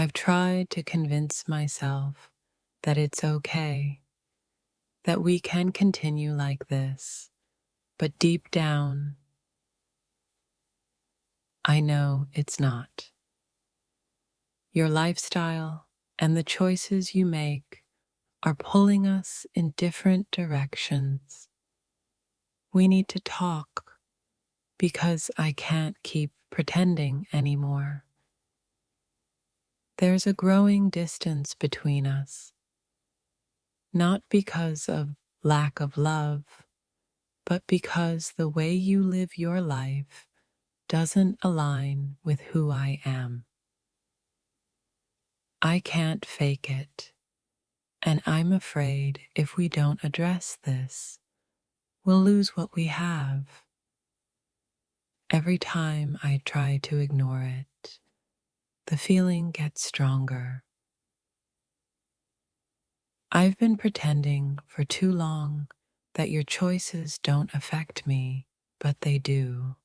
I've tried to convince myself that it's okay, that we can continue like this, but deep down, I know it's not. Your lifestyle and the choices you make are pulling us in different directions. We need to talk because I can't keep pretending anymore. There's a growing distance between us, not because of lack of love, but because the way you live your life doesn't align with who I am. I can't fake it, and I'm afraid if we don't address this, we'll lose what we have. Every time I try to ignore it, the feeling gets stronger. I've been pretending for too long that your choices don't affect me, but they do.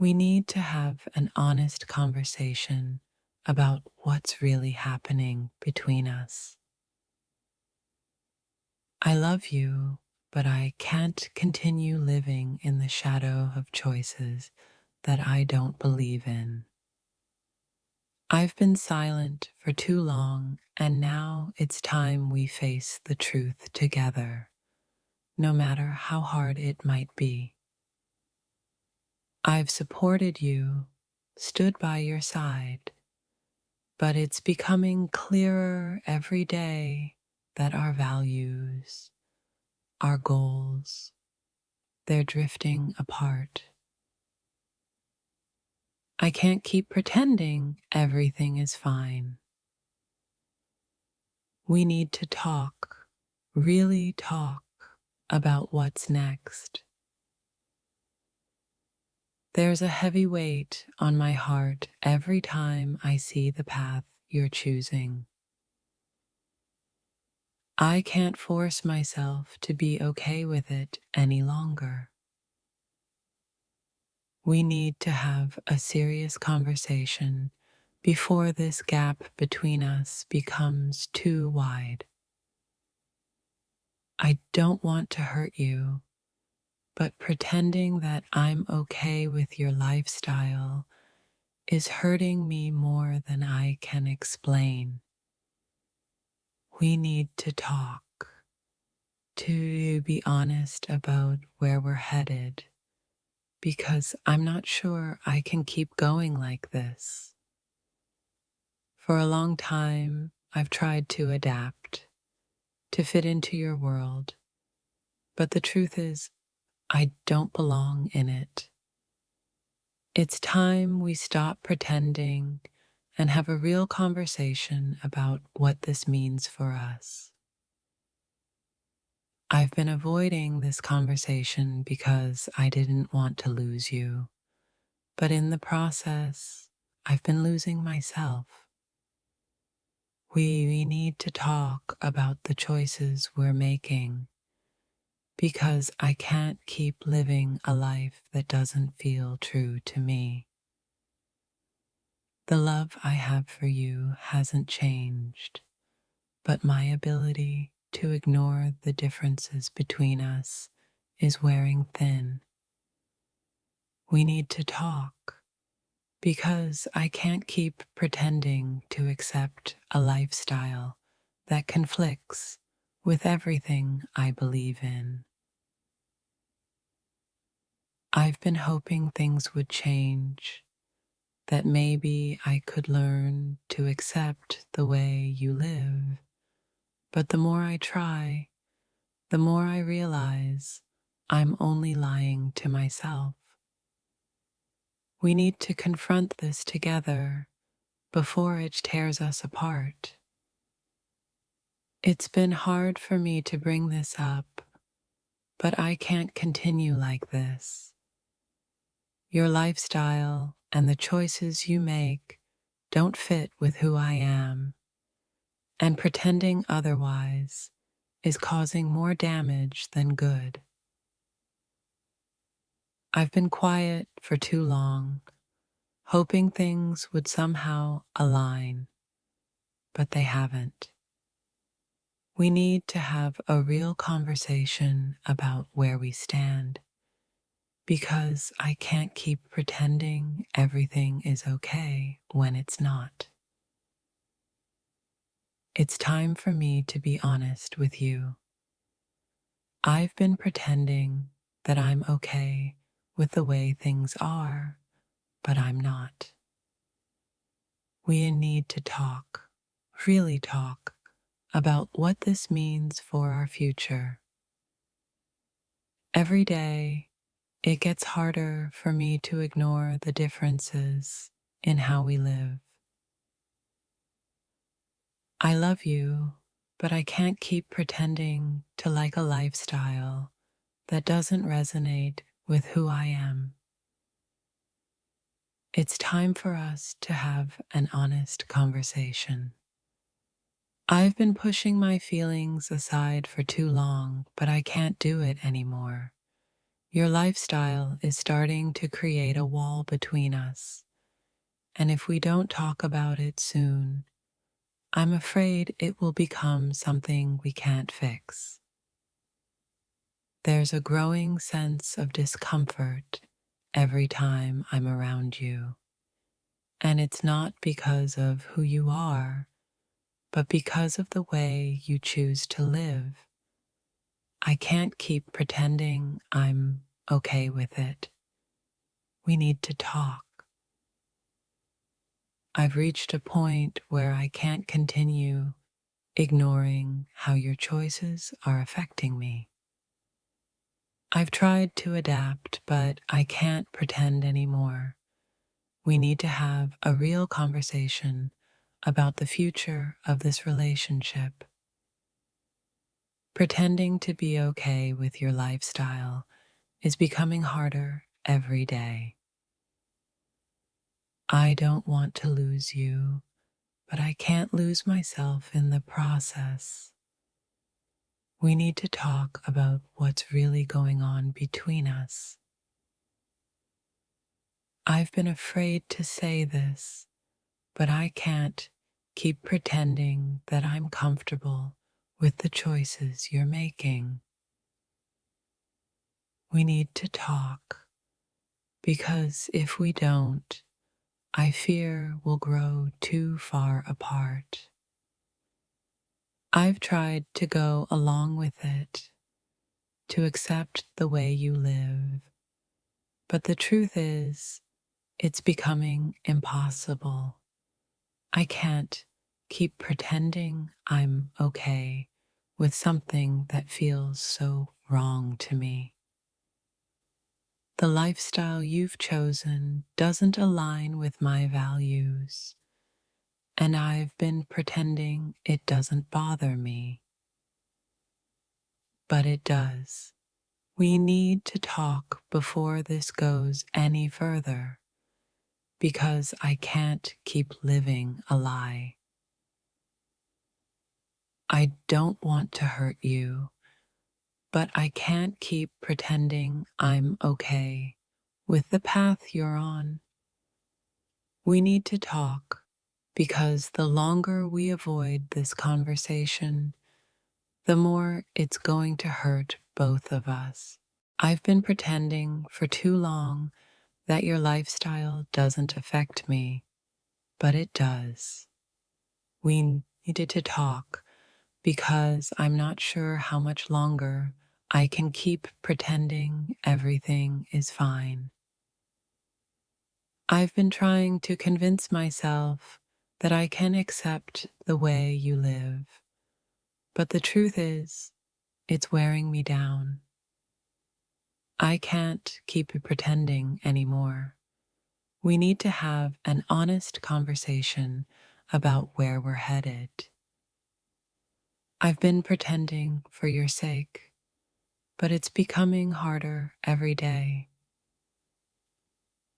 We need to have an honest conversation about what's really happening between us. I love you, but I can't continue living in the shadow of choices that I don't believe in. I've been silent for too long, and now it's time we face the truth together, no matter how hard it might be. I've supported you, stood by your side, but it's becoming clearer every day that our values, our goals, they're drifting apart. I can't keep pretending everything is fine. We need to talk, really talk about what's next. There's a heavy weight on my heart every time I see the path you're choosing. I can't force myself to be okay with it any longer. We need to have a serious conversation before this gap between us becomes too wide. I don't want to hurt you, but pretending that I'm okay with your lifestyle is hurting me more than I can explain. We need to talk, to be honest about where we're headed, because I'm not sure I can keep going like this. For a long time, I've tried to adapt, to fit into your world, but the truth is, I don't belong in it. It's time we stop pretending and have a real conversation about what this means for us. I've been avoiding this conversation because I didn't want to lose you, but in the process, I've been losing myself. We need to talk about the choices we're making, because I can't keep living a life that doesn't feel true to me. The love I have for you hasn't changed, but my ability to ignore the differences between us is wearing thin. We need to talk, because I can't keep pretending to accept a lifestyle that conflicts with everything I believe in. I've been hoping things would change, that maybe I could learn to accept the way you live, but the more I try, the more I realize I'm only lying to myself. We need to confront this together before it tears us apart. It's been hard for me to bring this up, but I can't continue like this. Your lifestyle and the choices you make don't fit with who I am, and pretending otherwise is causing more damage than good. I've been quiet for too long, hoping things would somehow align, but they haven't. We need to have a real conversation about where we stand, because I can't keep pretending everything is okay when it's not. It's time for me to be honest with you. I've been pretending that I'm okay with the way things are, but I'm not. We need to talk, really talk, about what this means for our future. Every day, it gets harder for me to ignore the differences in how we live. I love you, but I can't keep pretending to like a lifestyle that doesn't resonate with who I am. It's time for us to have an honest conversation. I've been pushing my feelings aside for too long, but I can't do it anymore. Your lifestyle is starting to create a wall between us, and if we don't talk about it soon, I'm afraid it will become something we can't fix. There's a growing sense of discomfort every time I'm around you, and it's not because of who you are, but because of the way you choose to live. I can't keep pretending I'm okay with it. We need to talk. I've reached a point where I can't continue ignoring how your choices are affecting me. I've tried to adapt, but I can't pretend anymore. We need to have a real conversation about the future of this relationship. Pretending to be okay with your lifestyle is becoming harder every day. I don't want to lose you, but I can't lose myself in the process. We need to talk about what's really going on between us. I've been afraid to say this, but I can't keep pretending that I'm comfortable with the choices you're making. We need to talk, because if we don't, I fear we'll grow too far apart. I've tried to go along with it, to accept the way you live, but the truth is, it's becoming impossible. I can't keep pretending I'm okay with something that feels so wrong to me. The lifestyle you've chosen doesn't align with my values, and I've been pretending it doesn't bother me. But it does. We need to talk before this goes any further, because I can't keep living a lie. I don't want to hurt you, but I can't keep pretending I'm okay with the path you're on. We need to talk, because the longer we avoid this conversation, the more it's going to hurt both of us. I've been pretending for too long that your lifestyle doesn't affect me, but it does. We needed to talk, because I'm not sure how much longer I can keep pretending everything is fine. I've been trying to convince myself that I can accept the way you live, but the truth is, it's wearing me down. I can't keep pretending anymore. We need to have an honest conversation about where we're headed. I've been pretending for your sake, but it's becoming harder every day.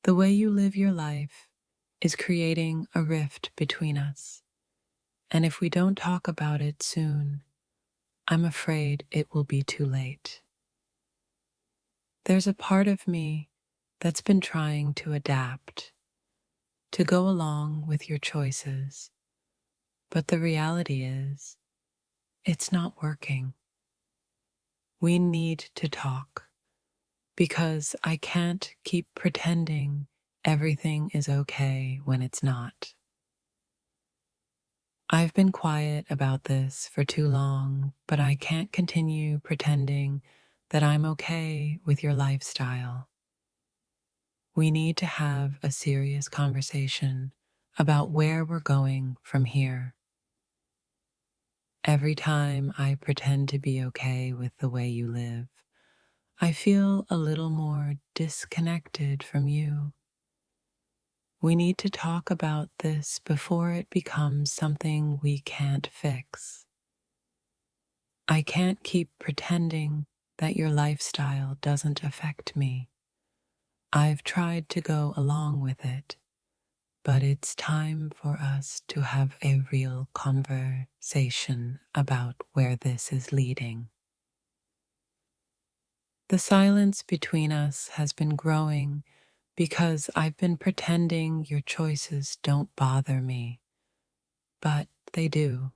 The way you live your life is creating a rift between us, and if we don't talk about it soon, I'm afraid it will be too late. There's a part of me that's been trying to adapt, to go along with your choices, but the reality is, it's not working. We need to talk because I can't keep pretending everything is okay when it's not. I've been quiet about this for too long, but I can't continue pretending that I'm okay with your lifestyle. We need to have a serious conversation about where we're going from here. Every time I pretend to be okay with the way you live, I feel a little more disconnected from you. We need to talk about this before it becomes something we can't fix. I can't keep pretending that your lifestyle doesn't affect me. I've tried to go along with it, but it's time for us to have a real conversation about where this is leading. The silence between us has been growing because I've been pretending your choices don't bother me, but they do.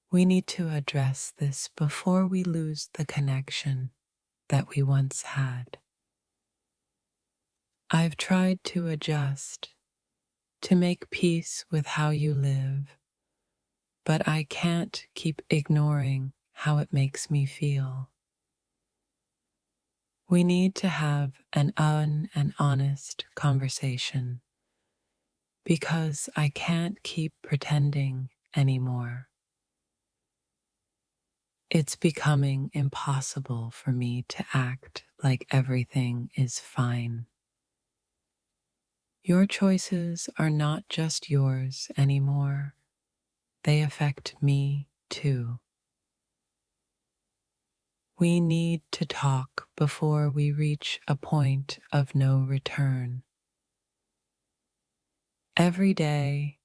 We need to address this before we lose the connection that we once had. I've tried to adjust, to make peace with how you live, but I can't keep ignoring how it makes me feel. We need to have an honest conversation because I can't keep pretending anymore. It's becoming impossible for me to act like everything is fine. Your choices are not just yours anymore. They affect me too. We need to talk before we reach a point of no return. Every day,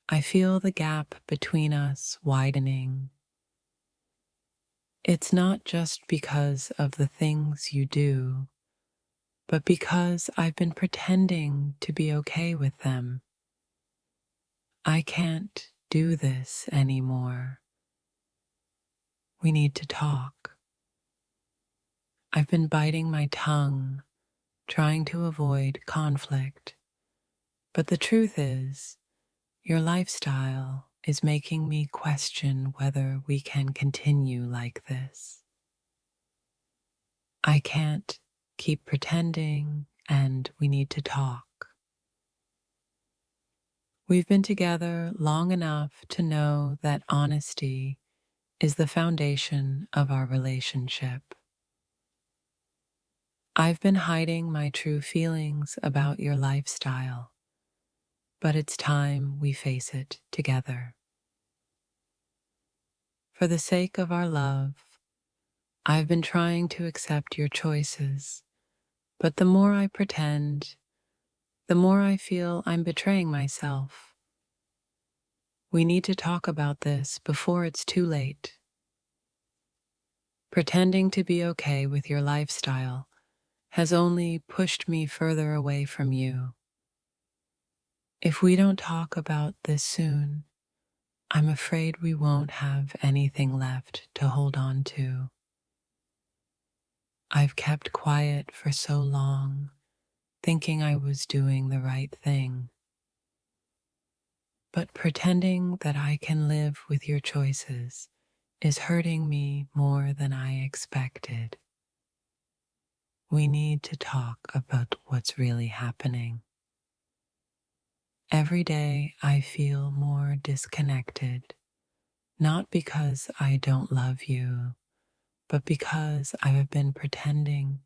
I feel the gap between us widening. It's not just because of the things you do, but because I've been pretending to be okay with them. I can't do this anymore. We need to talk. I've been biting my tongue, trying to avoid conflict. But the truth is, your lifestyle is making me question whether we can continue like this. I can't keep pretending, and we need to talk. We've been together long enough to know that honesty is the foundation of our relationship. I've been hiding my true feelings about your lifestyle, but it's time we face it together. For the sake of our love, I've been trying to accept your choices, but the more I pretend, the more I feel I'm betraying myself. We need to talk about this before it's too late. Pretending to be okay with your lifestyle has only pushed me further away from you. If we don't talk about this soon, I'm afraid we won't have anything left to hold on to. I've kept quiet for so long, thinking I was doing the right thing. But pretending that I can live with your choices is hurting me more than I expected. We need to talk about what's really happening. Every day I feel more disconnected, not because I don't love you, but because I have been pretending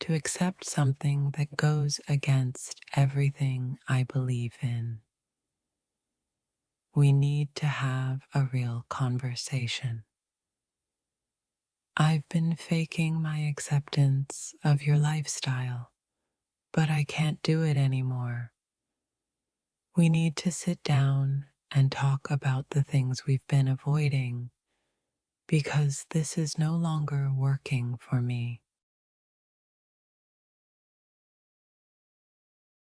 to accept something that goes against everything I believe in. We need to have a real conversation. I've been faking my acceptance of your lifestyle, but I can't do it anymore. We need to sit down and talk about the things we've been avoiding because this is no longer working for me.